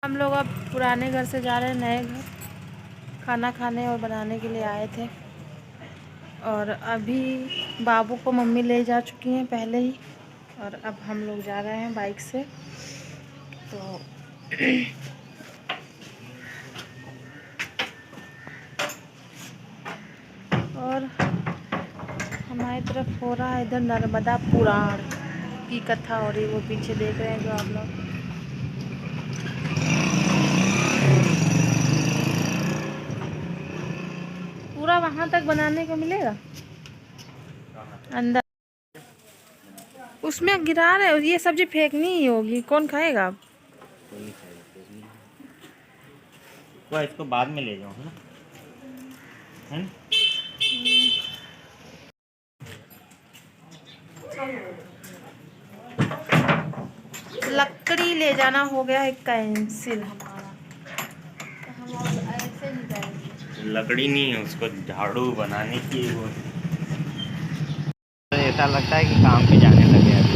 हम लोग अब पुराने घर से जा रहे हैं नए घर, खाना खाने और बनाने के लिए आए थे। और अभी बाबू को मम्मी ले जा चुकी हैं पहले ही, और अब हम लोग जा रहे हैं बाइक से। तो और हमारी तरफ हो रहा है इधर नर्मदा पुराण की कथा हो रही है, वो पीछे देख रहे हैं जो आप लोग। पूरा वहाँ तक बनाने को मिलेगा अंदर। उसमें गिरा रहे, ये सब्जी फेंकनी ही होगी, कौन खाएगा अब? तो इसको बाद में ले जाओ है ना? लकड़ी ले जाना हो गया है कैंसिल हमारा, तो हम अब ऐसे ही जाएंगे। लकड़ी नहीं है, उसको झाड़ू बनाने की वो। ऐसा लगता है कि काम पे जाने लगे अभी।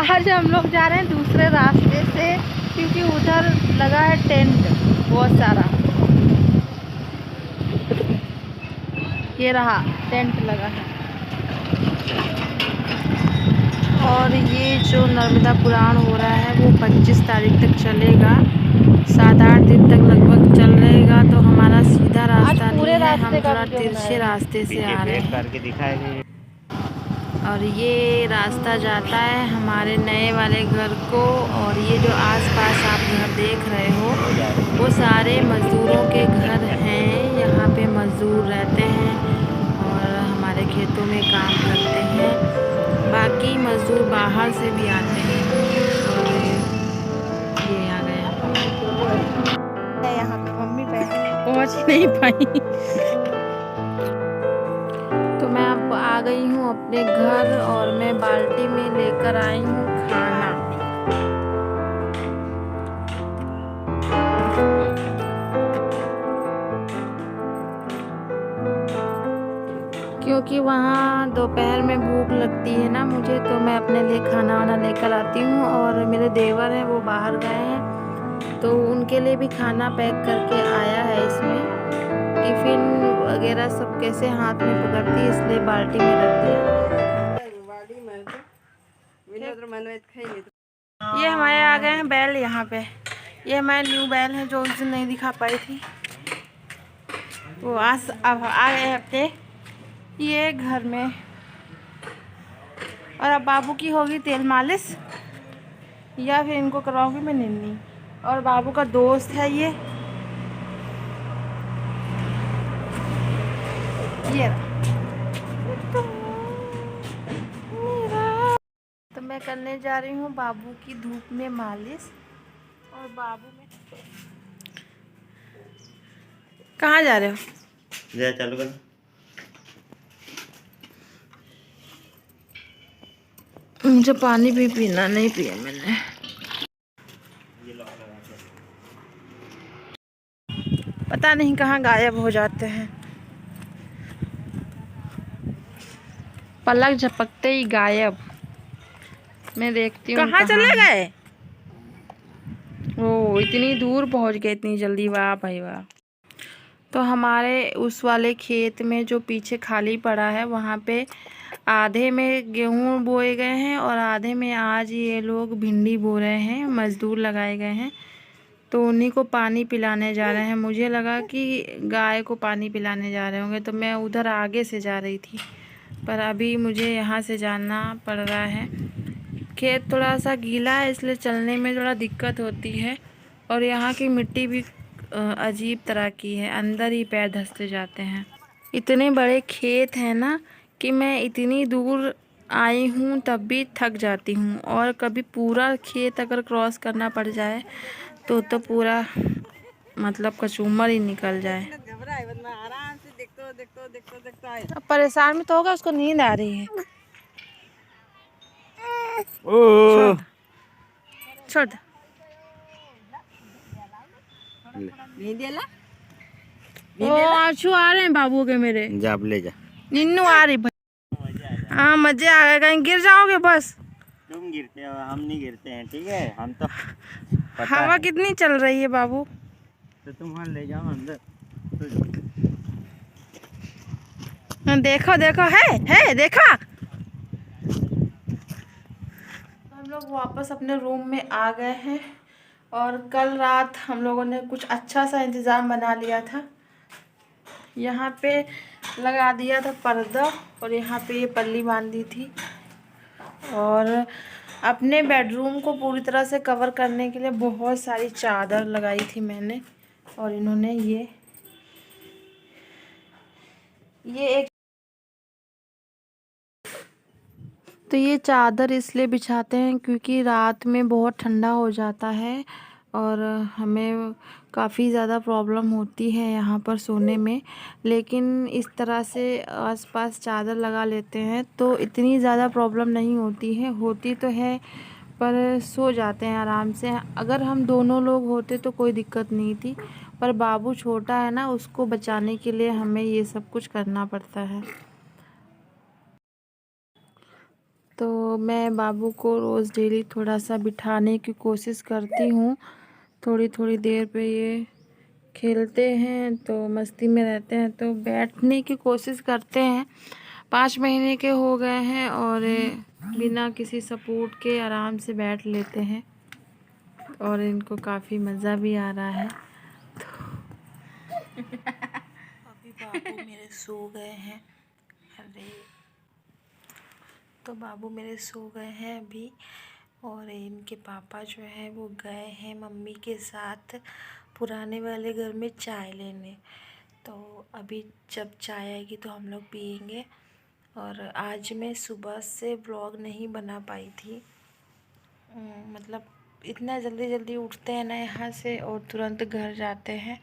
आज हम लोग जा रहे हैं दूसरे रास्ते से, क्योंकि उधर लगा है टेंट बहुत सारा। ये रहा टेंट लगा है। और ये जो नर्मदा पुराण हो रहा है वो 25 तारीख तक चलेगा, 7-8 दिन तक लगभग चल रहेगा। तो हमारा सीधा रास्ता नहीं है, हम थोड़ा तिरछे रास्ते से आ रहे हैं। करके दिखाएंगे। और ये रास्ता जाता है हमारे नए वाले घर को। और ये जो आसपास आप घर देख रहे हो वो सारे मज़दूरों के घर हैं। यहाँ पे मज़दूर रहते हैं और हमारे खेतों में काम करते हैं। बाकी मज़दूर बाहर से भी आते हैं। और ये आ गया यहाँ पे, मम्मी पहुँच ही नहीं पाई। तो मैं अब आ गई हूँ अपने घर, और मैं बाल्टी में लेकर आई हूँ खाना। क्योंकि वहाँ दोपहर में भूख लगती है ना मुझे, तो मैं अपने लिए खाना वाना लेकर आती हूँ। और मेरे देवर हैं वो बाहर गए हैं, तो उनके लिए भी खाना पैक करके आया है। इसमें टिफ़िन वगैरह सब कैसे हाथ में पकड़ती है, इसलिए बाल्टी में रख दिया। ये हमारे आ गए हैं बैल यहाँ पे। ये हमारे न्यू बैल है जो उस दिन नहीं दिखा पाई थी, वो आज अब आ गए अपने ये घर में। और अब बाबू की होगी तेल मालिश, या फिर इनको करवाऊंगी मैं निन्नी। और बाबू का दोस्त है ये तो मैं करने जा रही हूँ बाबू की धूप में मालिश। और बाबू में कहाँ जा रहे हो? जा चालू कर। मुझे पानी भी पीना, नहीं पिया मैंने। पता नहीं कहाँ गायब हो जाते हैं, पलक झपकते ही गायब। मैं देखती हूँ कहाँ चले गए। ओ इतनी दूर पहुँच गए इतनी जल्दी, वाह भाई वाह। तो हमारे उस वाले खेत में जो पीछे खाली पड़ा है, वहाँ पे आधे में गेहूँ बोए गए हैं और आधे में आज ये लोग भिंडी बो रहे हैं। मज़दूर लगाए गए हैं, तो उन्हीं को पानी पिलाने जा रहे हैं। मुझे लगा कि गाय को पानी पिलाने जा रहे होंगे, तो मैं उधर आगे से जा रही थी, पर अभी मुझे यहाँ से जाना पड़ रहा है। खेत थोड़ा सा गीला है, इसलिए चलने में थोड़ा दिक्कत होती है। और यहाँ की मिट्टी भी अजीब तरह की है, अंदर ही पैर धंसते जाते हैं। इतने बड़े खेत हैं ना कि मैं इतनी दूर आई हूँ तब भी थक जाती हूँ। और कभी पूरा खेत अगर क्रॉस करना पड़ जाए तो पूरा मतलब कचूमर ही निकल जाए। अब परेशान भी तो होगा, उसको नींद आ रही है। छोड़ दे। आंसू आ रहे हैं बाबू के मेरे। जा अब ले जा। निन्नू आ रही भाई। हाँ मजे आ गए, कहीं गिर जाओगे बस। तुम गिरते हो, हम नहीं गिरते हैं, ठीक है? हम तो पता हवा है। कितनी चल रही है बाबू। तो तुम वहाँ ले जाओ अंदर। देखो देखो, है देखा। तो हम लोग वापस अपने रूम में आ गए हैं और कल रात हम लोगों ने कुछ अच्छा सा इंतज़ाम बना लिया था। यहाँ पे लगा दिया था पर्दा और यहाँ पे ये पल्ली बांध दी थी और अपने बेडरूम को पूरी तरह से कवर करने के लिए बहुत सारी चादर लगाई थी मैंने। और इन्होंने ये एक, तो ये चादर इसलिए बिछाते हैं क्योंकि रात में बहुत ठंडा हो जाता है और हमें काफ़ी ज़्यादा प्रॉब्लम होती है यहाँ पर सोने में। लेकिन इस तरह से आसपास चादर लगा लेते हैं तो इतनी ज़्यादा प्रॉब्लम नहीं होती है, होती तो है पर सो जाते हैं आराम से। अगर हम दोनों लोग होते तो कोई दिक्कत नहीं थी, पर बाबू छोटा है ना, उसको बचाने के लिए हमें ये सब कुछ करना पड़ता है। तो मैं बाबू को रोज़ डेली थोड़ा सा बिठाने की कोशिश करती हूँ। थोड़ी थोड़ी देर पे ये खेलते हैं तो मस्ती में रहते हैं, तो बैठने की कोशिश करते हैं। 5 महीने के हो गए हैं और बिना किसी सपोर्ट के आराम से बैठ लेते हैं और इनको काफ़ी मज़ा भी आ रहा है। अभी बाबू मेरे सो गए हैं। अरे तो बाबू मेरे सो गए हैं अभी और इनके पापा जो है वो गए हैं मम्मी के साथ पुराने वाले घर में चाय लेने। तो अभी जब चाय आएगी तो हम लोग पियेंगे। और आज मैं सुबह से व्लॉग नहीं बना पाई थी, मतलब इतना जल्दी जल्दी उठते हैं ना यहाँ से और तुरंत घर जाते हैं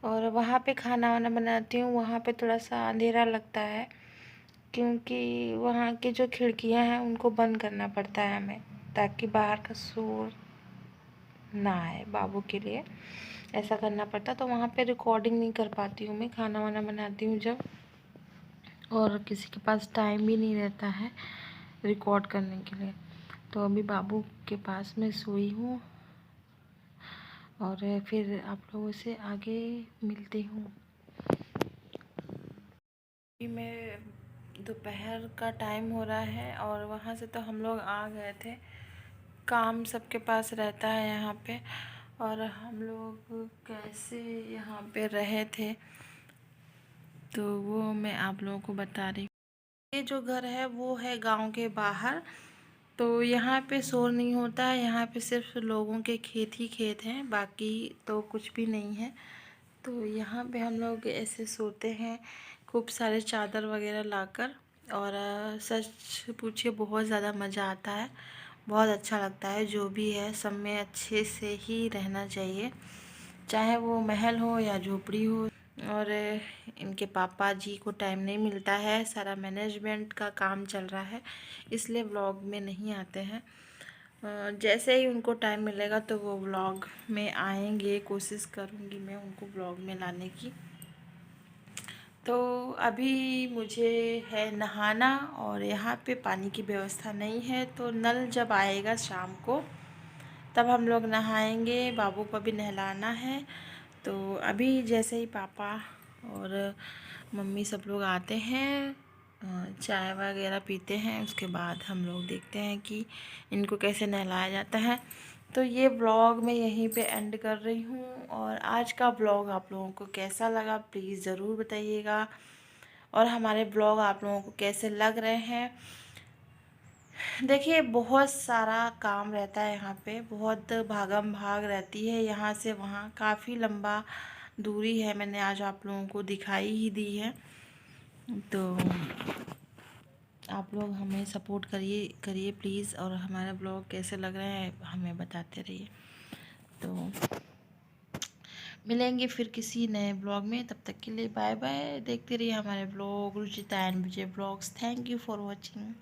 और वहाँ पे खाना वाना बनाती हूँ। वहाँ पे थोड़ा सा अंधेरा लगता है क्योंकि वहाँ की जो खिड़कियाँ हैं उनको बंद करना पड़ता है हमें, ताकि बाहर का शोर ना आए। बाबू के लिए ऐसा करना पड़ता, तो वहाँ पे रिकॉर्डिंग नहीं कर पाती हूँ मैं। खाना वाना बनाती हूँ जब, और किसी के पास टाइम भी नहीं रहता है रिकॉर्ड करने के लिए। तो अभी बाबू के पास में सोई हूँ और फिर आप लोगों से आगे मिलती हूँ। मैं दोपहर का टाइम हो रहा है और वहाँ से तो हम लोग आ गए थे। काम सबके पास रहता है यहाँ पे, और हम लोग कैसे यहाँ पे रहे थे तो वो मैं आप लोगों को बता रही हूँ। ये जो घर है वो है गांव के बाहर, तो यहाँ पे शोर नहीं होता है। यहाँ पे सिर्फ लोगों के खेत ही खेत हैं, बाकी तो कुछ भी नहीं है। तो यहाँ पे हम लोग ऐसे सोते हैं, खूब सारे चादर वगैरह लाकर। और सच पूछिए बहुत ज़्यादा मज़ा आता है, बहुत अच्छा लगता है। जो भी है सब में अच्छे से ही रहना चाहिए, चाहे वो महल हो या झोपड़ी हो। और इनके पापा जी को टाइम नहीं मिलता है, सारा मैनेजमेंट का काम चल रहा है, इसलिए व्लॉग में नहीं आते हैं। जैसे ही उनको टाइम मिलेगा तो वो व्लॉग में आएंगे, कोशिश करूँगी मैं उनको व्लॉग में लाने की। तो अभी मुझे है नहाना और यहाँ पे पानी की व्यवस्था नहीं है, तो नल जब आएगा शाम को तब हम लोग नहाएंगे। बाबू को भी नहलाना है। तो अभी जैसे ही पापा और मम्मी सब लोग आते हैं, चाय वगैरह पीते हैं, उसके बाद हम लोग देखते हैं कि इनको कैसे नहलाया जाता है। तो ये व्लॉग मैं यहीं पे एंड कर रही हूँ। और आज का व्लॉग आप लोगों को कैसा लगा प्लीज़ ज़रूर बताइएगा, और हमारे व्लॉग आप लोगों को कैसे लग रहे हैं। देखिए बहुत सारा काम रहता है यहाँ पे, बहुत भागम भाग रहती है, यहाँ से वहाँ काफ़ी लंबा दूरी है, मैंने आज आप लोगों को दिखाई ही दी है। तो आप लोग हमें सपोर्ट करिए प्लीज़, और हमारे ब्लॉग कैसे लग रहे हैं हमें बताते रहिए। तो मिलेंगे फिर किसी नए ब्लॉग में, तब तक के लिए बाय बाय। देखते रहिए हमारे blog Ruchita and Vijay blogs. Thank you for watching.